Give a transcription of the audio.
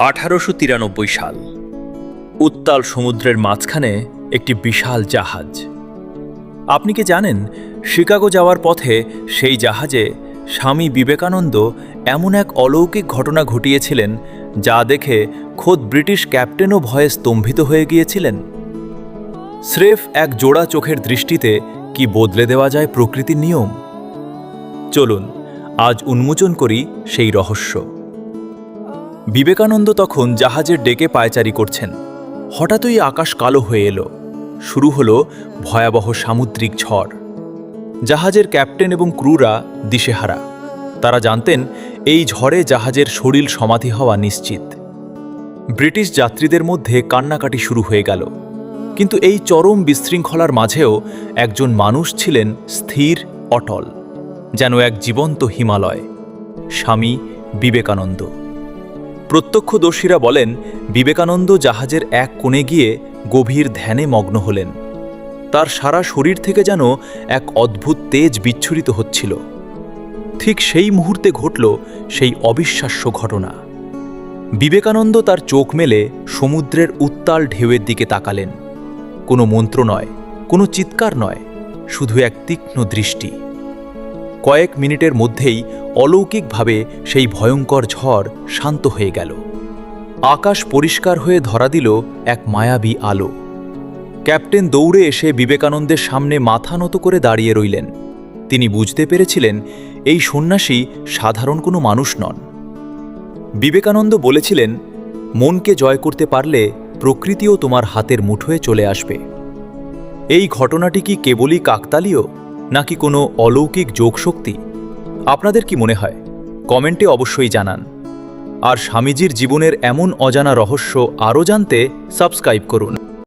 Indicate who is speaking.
Speaker 1: 1893 সাল। উত্তাল সমুদ্রের মাঝখানে একটি বিশাল জাহাজ। আপনি কি জানেন, শিকাগো যাওয়ার পথে সেই জাহাজে স্বামী বিবেকানন্দ এমন এক অলৌকিক ঘটনা ঘটিয়েছিলেন যা দেখে খোদ ব্রিটিশ ক্যাপ্টেনও ভয়ে স্তম্ভিত হয়ে গিয়েছিলেন। স্রেফ এক জোড়া চোখের দৃষ্টিতে কি বদলে দেওয়া যায় প্রকৃতির নিয়ম? চলুন আজ উন্মোচন করি সেই রহস্য। বিবেকানন্দ তখন জাহাজের ডেকে পায়চারি করছেন। হঠাৎই আকাশ কালো হয়ে এলো। শুরু হলো ভয়াবহ সামুদ্রিক ঝড়। জাহাজের ক্যাপ্টেন এবং ক্রুরা দিশেহারা। তারা জানতেন এই ঝড়ে জাহাজের শরীর সমাধি হওয়া নিশ্চিত। ব্রিটিশ যাত্রীদের মধ্যে কান্নাকাটি শুরু হয়ে গেল। কিন্তু এই চরম বিশৃঙ্খলার মাঝেও একজন মানুষ ছিলেন স্থির, অটল, যেন এক জীবন্ত হিমালয়। স্বামী বিবেকানন্দ। প্রত্যক্ষদর্শীরা বলেন, বিবেকানন্দ জাহাজের এক কোণে গিয়ে গভীর ধ্যানে মগ্ন হলেন। তার সারা শরীর থেকে যেন এক অদ্ভুত তেজ বিচ্ছুরিত হচ্ছিল। ঠিক সেই মুহূর্তে ঘটল সেই অবিশ্বাস্য ঘটনা। বিবেকানন্দ তার চোখ মেলে সমুদ্রের উত্তাল ঢেউয়ের দিকে তাকালেন। কোনো মন্ত্র নয়, কোনো চিৎকার নয়, শুধু এক তীক্ষ্ণ দৃষ্টি। কয়েক মিনিটের মধ্যেই অলৌকিকভাবে সেই ভয়ঙ্কর ঝড় শান্ত হয়ে গেল। আকাশ পরিষ্কার হয়ে ধরা দিল এক মায়াবী আলো। ক্যাপ্টেন দৌড়ে এসে বিবেকানন্দের সামনে মাথা নত করে দাঁড়িয়ে রইলেন। তিনি বুঝতে পেরেছিলেন এই সন্ন্যাসী সাধারণ কোনো মানুষ নন। বিবেকানন্দ বলেছিলেন, মনকে জয় করতে পারলে প্রকৃতিও তোমার হাতের মুঠোয় চলে আসবে। এই ঘটনাটি কি কেবলই কাকতালীয়, নাকি কোনো অলৌকিক যোগশক্তি? আপনাদের কি মনে হয়? কমেন্টে অবশ্যই জানান। আর স্বামীজির জীবনের এমন অজানা রহস্য আরও জানতে সাবস্ক্রাইব করুন।